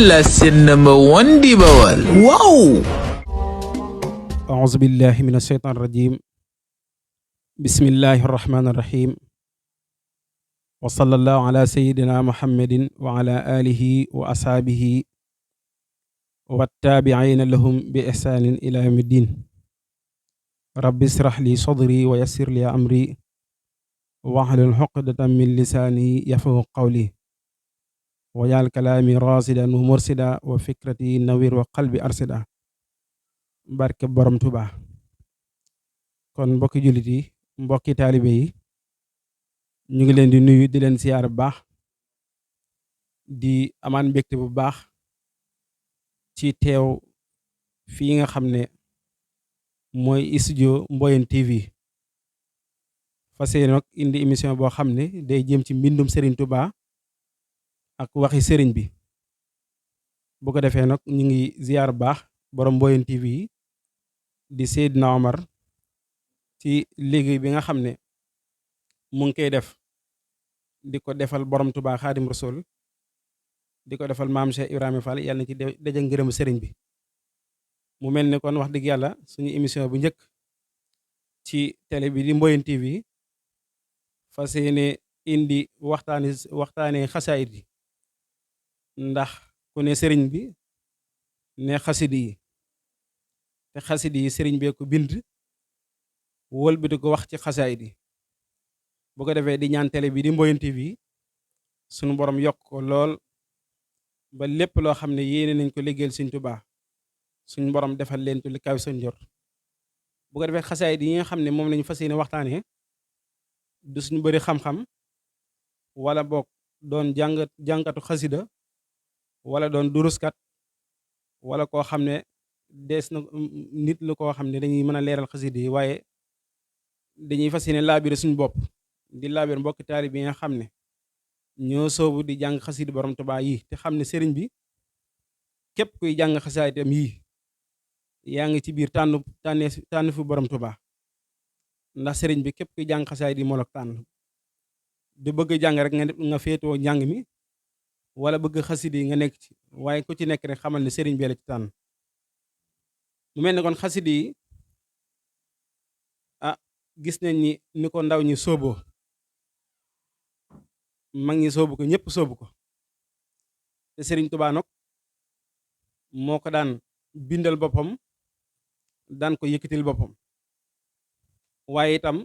la seen number one di Bawal waaw. أعوذ بالله من الشيطان الرجيم بسم الله الرحمن الرحيم وصلى الله على سيدنا محمد وعلى آله وأصحابه والتابعين لهم بإحسان إلى يوم الدين رب اشرح لي صدري ويسر لي أمري واحلل عقدة من لساني يفقهوا قولي واجعل كلامي راشدا ومرشدا وفكرتي نوير وقلبي أرشدا barke borom Tuubaa kon mbokki jullit yi mbokki taalibe yi ñu ngi leen di nuyu di leen siyaar bu baax di amaan mbégte bu baax ci teew fii nga xam ne mooy studio Mboyeen TV fas yéene nag indi émission boo xam ne day jëm ci mbindum Serigne Touba ak waxi Serigne bi bu ko defee nag ñu ngi ziyaar bu baax borom Mboyeen TV yi di Seydina Omar ci liggéey bi nga xam ne mu ngi koy def di ko defal borom Touba Xaadim Rasul di ko defal maam Cheikh Ibrahima Fall yàlla na ci daje ngërëmu sëriñ bi mu mel ni kon wax dëgg yàlla suñu émission bu njëkk ci télé bi di Mboyeen TV fas yéene indi waxtaane xasaayid yi ndax ku ne sëriñ bi ne xasidi yi te xasidi yi sëriñ bee ko bind wëlbati ko wax ci xasaayid yi bu ko defee di ñaan télé bi di Mboyeen TV sunu borom yokk ko lool ba lépp loo xam ne yéene nañ ko liggéeyal Sëriñ Tuubaa suñu borom defal leen li kaw seen jot bu ko defee xasaayid yi nga xam ne moom lañu fas yéene waxtaanee du suñu bëri xam-xam wala boog doon jàngatu xasida wala doon duruskat wala koo xam ne dees na nit la koo xam ne dañuy mën a leeral xasida yi waaye dañuy fas yéene laabire suñu bopp di laabire mbokki taalibe yi nga xam ne ñoo soobu di jàng xasida borom Tuubaa yi te xam ne sëriñ bi képp kuy jàng xasaayitam yi yaa ngi ci biir tànn fu borom Tuubaa ndax sëriñ bi képp kuy jàng xasaayid yi moo la ko tànn du bëgg jàng rek nga féetoo njàng mi wala bëgg xasida yi nga nekk ci waaye ku ci nekk rek xamal ne sëriñ bi la ci tànn mu mel ne kon xasida yi gis nañ ni ko ndaw ñi sooboo mag ñi soobu ko ñëpp soobu ko te sëriñ Tuubaa nag moo ko daan bindal boppam daan ko yëkkatil boppam waaye itam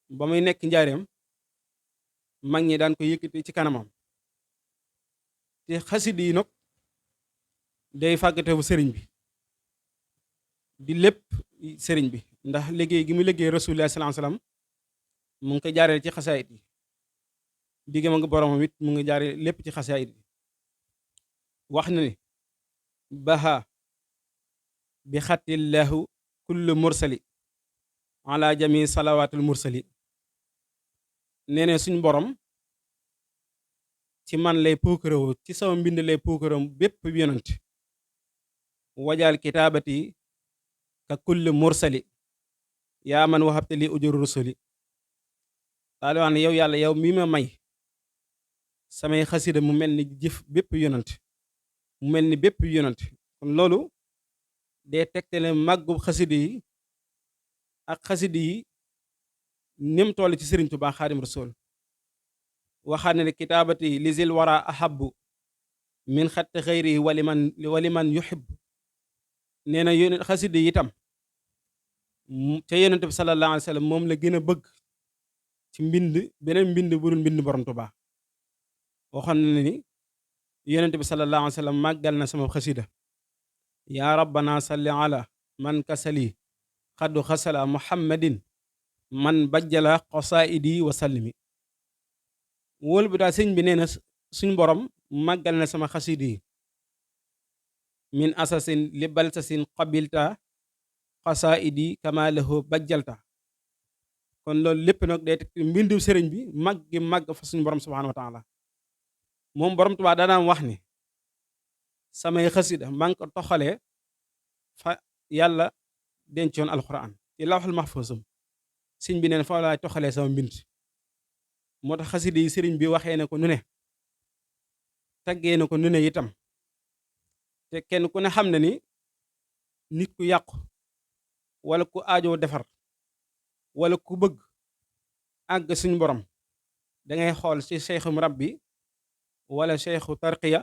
ba muy nekk njaareem mag ñi daan ko yëkkati ci kanamam te xasida yi nag day fàggatewu sëriñ bi di lépp sëriñ bi ndax liggéey gi mu liggéey Rasulullah sallallahu alayhi wasallam mu ngi koy jaaree ci xasaayid yi digga ma nga boromam it mu ngi jaaree lépp ci xasaayid yi wax na ne baha bi xattillahu kullu mursali ala jami salawaatul mursali nee ne suñ borom ci man lay puukarewu ci sama mbind lay puukarewu bépp yonent wajaal kitaabati ka kulli mursali yaa man waxabte li ujur rusuli daal wax ne yow yàlla yow mi ma may samay xasida mu mel ni jëf bépp yonent mu mel ni bépp yonent kon loolu dee tegtale màggu xasida yi ak xasida yi nim toll ci Sëriñ Tuubaa Xaadim Rasuul waxaat ne kitaabati lisil wara ahabu min xatti xëyri waliman yuhib nee na yónent xasida yi itam ca yonent bi sallallahu alayhi wa sallam moom la gën a bëgg ci beneen mbind bu dul mbind borom Tuubaa waxoon na ni yonent bi sallallahu alayhi wa sallam màggal na sama xasida yaa rabbana salli ala man kasali xaddu xasala muhammadin man bajjala qasaidi wa sallimi wóol bi daal sëñ bi nee na suñ borom màggal na sama xasida yi min asasin li balsasin qabilta qasaidi kama lahu bajjalta kon loolu lépp nag day teg mbindu sëriñ bi màgg fa suñu borom subhanahu wa taala moom borom Tuubaa daanaam wax ni samay xasida maa ngi ko toxalee fa yàlla dencoon alxuraan ci lawxul mahfuusam sëñ bi neen fa laay toxalee sama mbind moo tax xasida yi sëriñ bi waxee ne ko nu ne taggee na ko nu ne itam te kenn ku ne xam na ni nit ku yàqu wala ku aajoo defar wala ku bëgg àgg suñu borom dangay xool ci seexu murabbi wala seexu tarqiya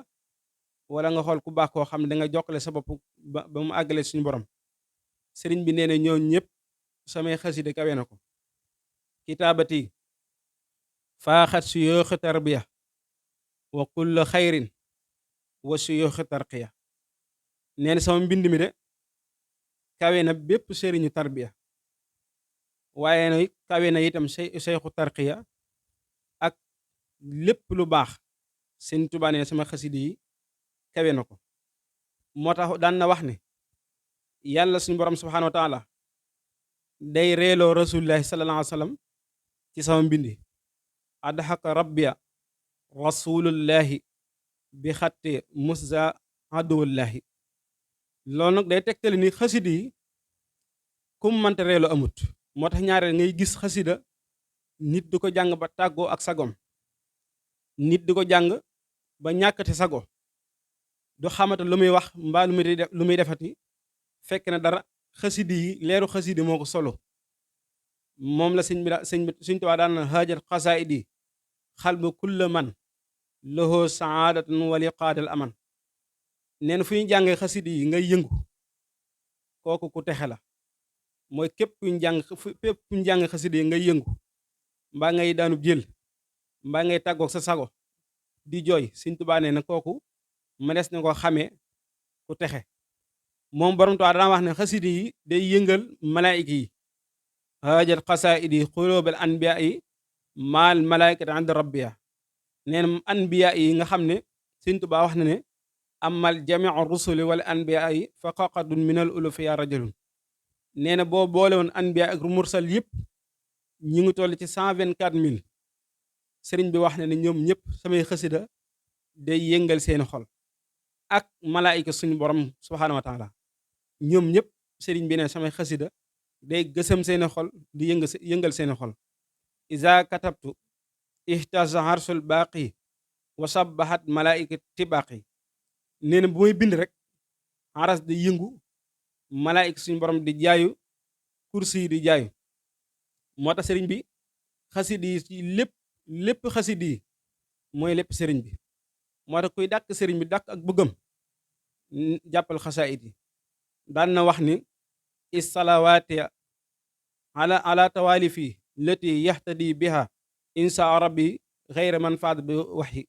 wala nga xool ku baax koo xam ne danga jokkale sa bopp ba mu àggale suñu borom sëriñ bi nee na ñoo ñëpp samay xasida kawe na ko kitaabati faaxat suyooxi tarbiya wa kulla xayrin wa suyooxi tarqiya nee na sama mbind mi de kawe na bépp sëriñu tarbiya waaye na kawe na itam seexu tarqiya ak lépp lu baax Sëriñ Tuubaa nee sama xasida yi kawe na ko moo tax daan na wax ne yàlla suñu borom subhaanahu wa taala day reeloo rasulillahi sallallahu alayhi wa sallam ci sama mbindi adxaka rabbiya rasulullahi bi xatte musza aduwallahi loolu nag day tegtale ni xasida yi kum mante reeloo amut moo tax ñaareel ngay gis xasida nit du ko jàng ba tàggoo ak sagom nit du ko jàng ba ñàkkati sago du xamante lu muy wax mbaa lu muy defati fekk na dara xasida yi leeru xasida moo ko solo moom la sëñ Tuubaa daan na haajat xasaayidi xalbu kulla man lahu saadatun wa liqaadal aman nee na fu ñu jàngee xasida yi ngay yëngu kooku ku texe la mooy képp kuñ jàng xasida yi ngay yëngu mbaa ngay daanu jël mbaa ngay tàggoog sa sago di jooy Sëñ Tuubaa nee na kooku mënees na ko xamee ku texe moom borom Tuubaa dana wax ne xasida yi day yëngal malaayika yi haajat xasaayidi xulóobal anbiyaa yi maal malaayikati inda rabbiya nee na anbiyaa yi nga xam ne Sëñ Tuubaa wax na ne amal jamiu rusuli wala anbiyaa yi fa qaqadun minal ulufi ya rajulun nee na boo boole woon anbiya ak mursal yëpp ñi ngi toll ci 124 000 sëriñ bi wax na ne ñoom ñëpp samay xasida day yëngal seeni xol ak malaayika suñu borom subhaanahu wa taala ñoom ñëpp sëriñ bi ne samay xasida day gësam seeni xol di yëngal seeni xol iza katabtu ihtaza harsul baaqi wa sabbahat malaayika tibaaqi nee na bu may bind rek aras di yëngu malaayika suñu borom di jaayu kursi yi di jaayu moo tax sëriñ bi xasida yi ci lépp xasida yi mooy lépp sëriñ bi moo tax kuy dàkk sëriñ bi dàkk ak bëggam jàppal xasaayid yi daan na wax ni isalawaati ala tawaalifi lati yaxtadi biha insa rabbi xeyra man faad bi waxyi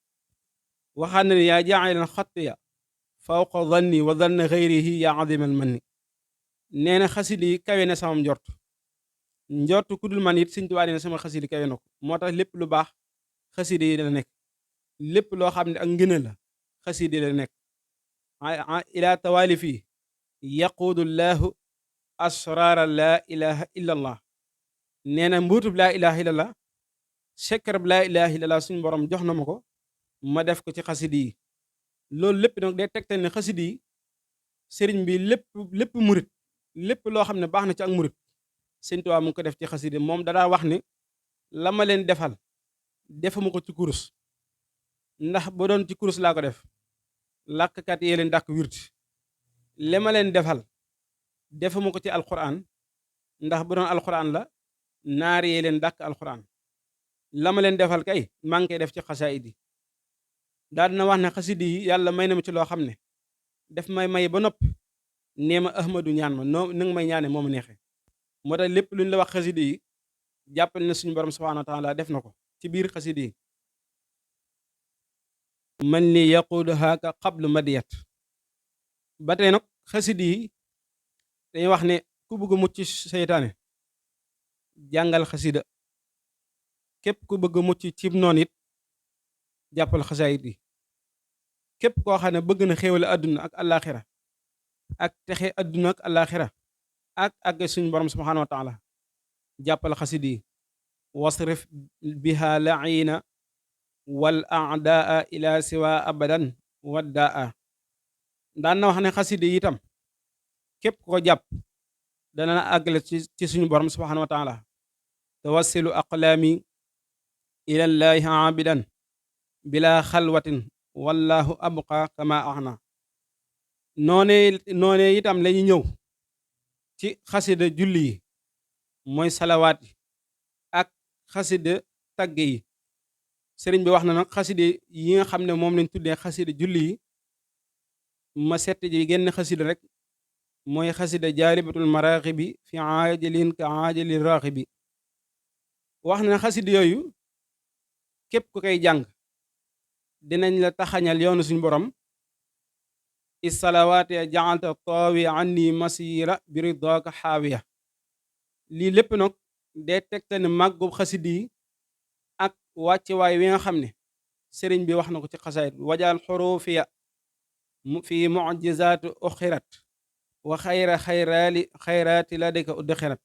waxaat na ne yaa jaacilan xattiya fawqa danni wa danna xeyrihi yaa adimal manni nee na xasida yi kawe na sama njort ku dul man it Sëñ Tuubaa nee na sama xasida kawe na ko moo tax lépp lu baax xasida yi la nekk lépp loo xam ne ak ngëne la xasida yi la nekk ila tawaalifi yaquudu llaahu asraara laa ilaha illa allah nee na mbuutub laa ilaha illa allah sekkarab laa ilaha illa allah suñu borom jox na ma ko ma def ko ci xasida yi loolu lépp nag day tegtal ne xasida yi sëriñ bi lépp murit lépp loo xam ne baax na ci ak murit Sëñ Tuubaa mu ngi ko def ci xasida moom dadaa wax ni la ma leen defal defuma ko ci kurus ndax ba doon ci kurus laa ko def làkkat yee leen dàkk wirt li ma leen defal defuma ko ci alquran ndax bu doon alquran la naar yee leen dàkk alquran la ma leen defal kay maa ngi koy def ci xasaayid yi daal dina wax ne xasida yi yàlla may na ma ci loo xam ne def may ba noppi nee ma ahmadu ñaan ma noo ni nga may ñaane moo ma neexee moo tax lépp lu ñu la wax xasida yi jàppal na suñu borom subhaanahu wa taala def na ko ci biir xasida yi man li yaquudu haaka qablu madiyat ba tey nag xasida yi dañuy wax ne ku bëgg a mucc seytaane jàngal xasida képp ku bëgg a mucc cib noon it jàppal xasaayid yi képp koo xam ne bëgg na xéewale àdduna ak àllaaxira ak texe àdduna ak àllaaxira ak suñu borom subhaanahu wa taala jàppal xasida yi wasrif biha laina wal aadaa ila siwa abadan waddaa daan na wax ne xasida yi itam képp ko jàpp dana àggale ci suñu borom subhaanahu wa taala tawassilu aqlaami ilallaahi aabidan bila xalwatin wallahu abqa kama axna noonee itam lañu ñëw ci xasida julli yi mooy salawaat yi ak xasida tagg yi. sëriñ bi wax na nag xasida yi nga xam ne moom lañ tuddee xasida julli yi ma sett ji genn xasida rek mooy xasida jaalibatul maraaxibi fi aajilin ka aajili raaxibi. wax na xasida yooyu képp ku koy jàng dinañ la taxañal yoonu suñu borom. isalawaati jaalta taawi anni masira biridaaka xaawiya. lii lépp nag day tegte ne màggub xasida yi ak wàcce waay wi nga xam ne sëriñ bi wax na ko ci xasaayit wajaal xurufiya fi mujizaati uxirat wa xayraati la deka udxirat.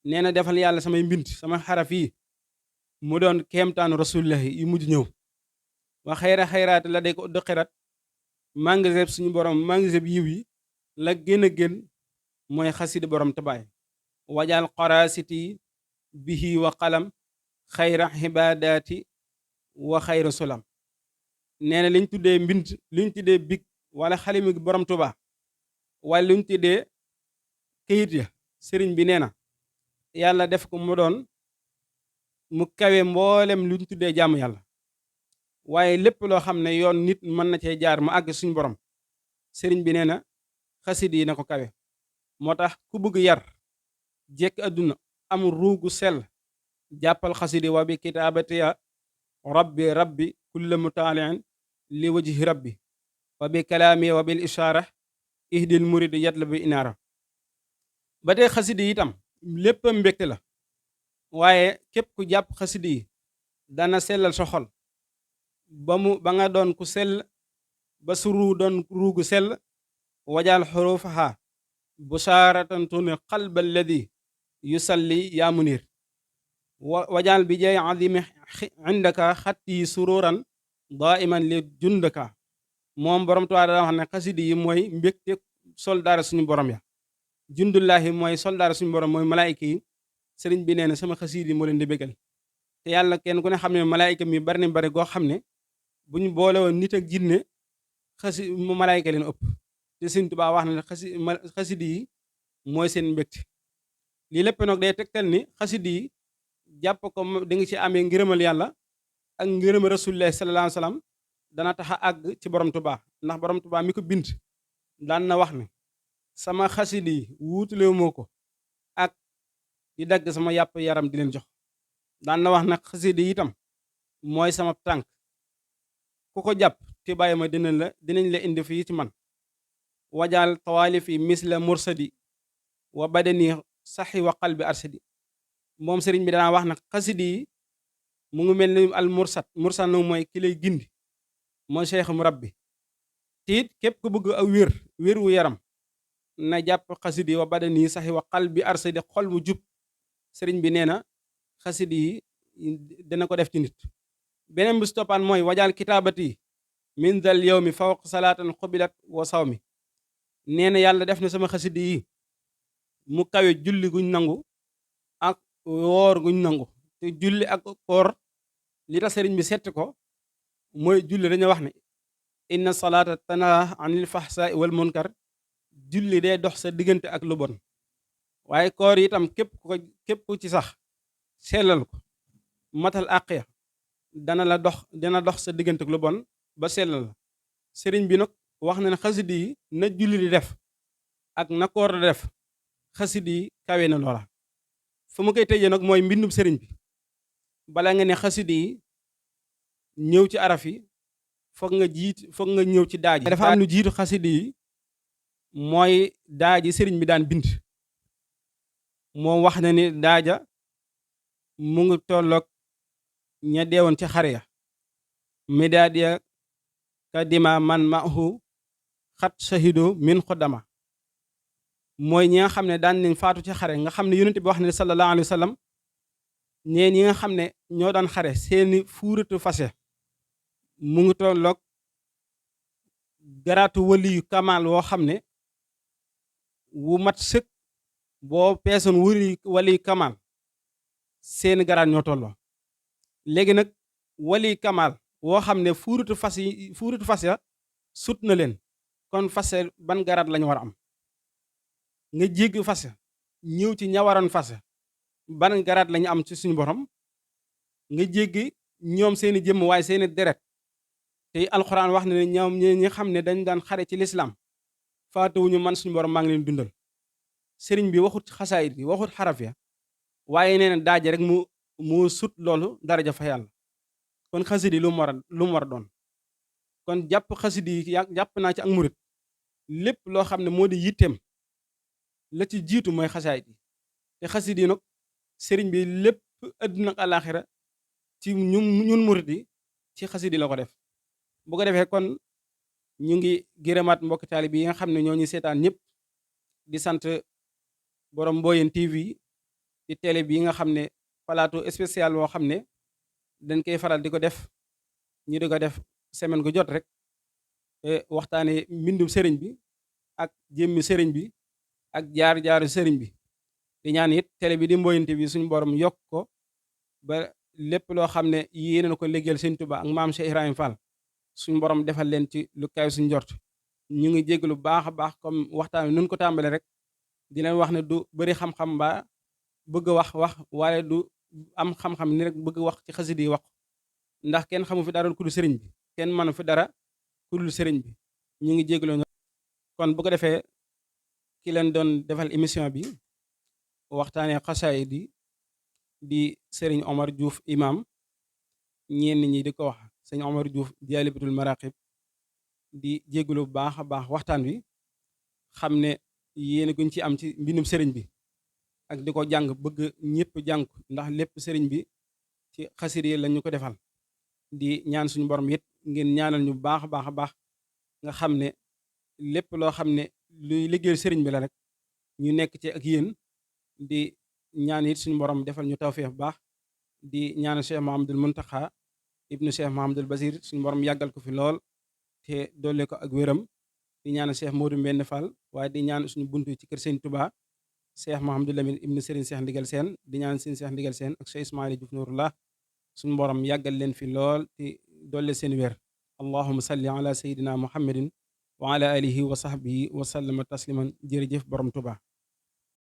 nee na defal yàlla samay mbind sama xaraf yi mu doon kéemtaanu rasulillahi yi mujj ñëw. wa xayraati la deka udxirat mangiseb suñu borom mangiseb yiw yi la gën a gën mooy xasida borom tabaay. wajaal qarasiti bihi wa qalam xayra xibaadaati wa xayra sulam. nee na liñ tuddee mbind liñ tuddee big wala xalimi borom Tuubaa wala liñ tuddee këyit ya sëriñ bi nee na yàlla def ko mu doon mu kawe mboolem luñ tuddee jaamu yàlla. waaye lépp loo xam ne yoon nit mën na cee jaar mu àgg suñ borom sëriñ bi nee na xasida yi na ko kawe. moo tax ku bëgg yar jekk àdduna am ruugu sell jàppal xasida wa bi kitaabatiya rabbi kulla mutaaliin li wajhi rabbi wa bi kalaami wa bil ishaara ihdil muridi yatla bi inaara. ba tey xasida yi itam lépp mbégte la waaye képp ku jàpp xasida yi dana sellal sa xol ba nga doon ku sell ba suru doon ruugu sell. wajaal xurufaha bushaaratan tuni qalba alladi yusalli yaa munir. wajaal bi jay azimi indaka xatti sururan daiman li jundaka. moom borom Tuubaa daa wax ne xasida yi mooy mbégte soldaar suñu borom ya. jundullaahi mooy soldaar suñu borom mooy malaayika yi. sëriñ bi nee na sama xasida yi moo leen di bégal. te yàlla kenn ku ne xam ne malaayika mi bari na bari goo xam ne bu ñu boole woon nit ak jinne malaayika leen ëpp. te sëriñ Tuubaa wax na xasida yi mooy seen mbégte. lii lépp nag day tegtal ni xasida yi jàpp ko di nga ci amee ngërëmal yàlla ak ngërëmal rasulullah sallallahu alayhi wa sallam dana tax a àgg ci borom Tuubaa. ndax borom Tuubaa mi ko bind daan na wax ne sama xasida yi wuutalewu moo ko ak di dagg sama yàpp yaram di leen jox. daan na wax nag xasida yi itam mooy sama tànk ku ko jàpp te bàyyi ma dinañ la indi fii ci man. wajaal tawaalifi misla mursadi wa badani saxi wa qalbi arsadi. moom sëriñ bi danaa wax nag xasida yi mu ngi mel ni al mursad nag mooy ki lay gindi mooy cheikh mu rabbi. te it képp ku bëgg aw wér wu yaram na jàpp xasida yi wa badani saxi wa qalbi arsadi. xol mu jub sëriñ bi nee na xasida yi dana ko def ci nit. beneen bi stoppaan mooy wajaal kitaabati min dal yawmi fawq salaatan xubilat wa sawmi. nee na yàlla def na sama xasida yi mu kawe julli guñ nangu ak woor guñ nangu. te julli ak koor li tax sëriñ bi setti ko mooy julli dañu wax ne inna salaata tanha anil fahsai wal munkar. julli day dox sa diggante ak lu bon. waaye koor itam képp ku ci sax sellal ko matal àq ya dana dox sa diggante ak lu bon ba sellal la. sëriñ bi nag wax na ne xasida yi na julli di def ak na koor di def xasida yi kawe na loola. fu ma koy tëjee nag mooy mbindum sëriñ bi bala nga ne xasida yi ñëw ci araf yi foog nga ñëw ci daaj yi. dafa am lu jiitu xasida yi mooy daaji sëriñ bi daan bind. moom wax na ni daaja mu ngi tolloog ña deewoon ci xare ya midaad ya kadima man mahu xat shahido min xoddama. mooy ñi nga xam ne daan nañ faatu ci xare nga xam ne yonent bi wax ne sallallahu alayhi wa sallam ñeen ñi nga xam ne ñoo daan xare seeni fuuratu fase mu ngi tolloog garaatu waliyu kamal woo xam ne wu mat sëkk boo peesoon waliyu kamal seeni garaat ñoo tolloo. léegi nag waliyu kamal woo xam ne fuuratu fas ya sut na leen kon fase ban garaat lañu war a am nga jéggi fase ñëw ci ña waroon fase ban garaat lañu am ci suñu borom nga jéggi ñoom seeni jëmm waaye seeni deret te alxuraan wax na ne ñoom ñi xam ne dañ daan xare ci lislaam faatuwuñu man suñu borom maa ngi leen dundal sëriñ bi waxut xasaayit bi waxut xaraf ya waaye nee na daaje rek mu sut loolu daraja fa yàlla kon xasida yi lu mu war a doon kon jàpp xasida yi jàpp naa ci ak murit lépp loo xam ne moo di yitteem la ci jiitu mooy xasaayit yi te xasida yi nag sëriñ bi lépp àddina ak àllaaxira ci ñun murit yi ci xasida yi la ko def bu ko defee kon ñu ngi gërëmaat mbokk taali bi yi nga xam ne ñoo ñu seetaan ñëpp di sant borom Mboyeen TV di télé bi nga xam ne plateau spécial boo xam ne dañ koy faral di ko def ñu di ko def semaine gu jot rek waxtaane mbindum sëriñ bi ak jëmmi sëriñ bi ak jaar-jaaru sëriñ bi di ñaan it télé bi di Mboyeen TV suñu borom yokk ko ba lépp loo xam ne yéene na ko liggéeyal Sëriñ Tuubaa ak maam Cheikh Ibrahima Fall suñu borom defal leen ci lu kaw suñu njort ñu ngi jégg lu baax a baax comme waxtaan wi nun ko tàmbale rek di leen wax ne du bëri xam-xam mbaa bëgg wax waaye du am xam-xam ni rek bëgg wax ci xasida yi wax ndax kenn xamu fi dara ku dul sëriñ bi kenn mënu fi dara ku dul sëriñ bi ñu ngi jégaloo kon bu ko defee ki leen doon defal émission bi waxtaanee xasaayid yi di sëriñ Omar Diouf imam ñenn ñi di ko wax sëñ Omar Diouf Jaalibatul Maraqib di jégalu bu baax a baax waxtaan wi xam ne yéen guñ ci am ci mbindum sëriñ bi ak di ko jàng bëgg ñëpp jàng ndax lépp sëriñ bi ci xasida yi lañu ko defal di ñaan suñu borom it ngeen ñaanal ñu baax a baax a baax nga xam ne lépp loo xam ne luy liggéeyal sëriñ bi la rek ñu nekk ci ak yéen di ñaan it suñu borom defal ñu tawfeex bu baax di ñaanal Cheikh Mahamadul Muntaxa ibnu Cheikh Mahamadul Basir suñu borom yàggal ko fi lool te doole ko ak wéram di ñaanal Cheikh Modou Mbenn Fall waaye di ñaan suñu buntu ci kër Sëriñ Tuubaa Cheikh Mahamadou Lamine ibnu Serigne Cheikh Ndigal Sène di ñaan Serigne Cheikh Ndigal Sène ak Cheikh Ismaïla Diouf Nourullah suñu borom yàggal leen fi lool te doole seen wér allahumma salli ala sayyidina muhammadin wa ala alihi wa sahbihi wa sallama tasliman jërëjëf borom Tuubaa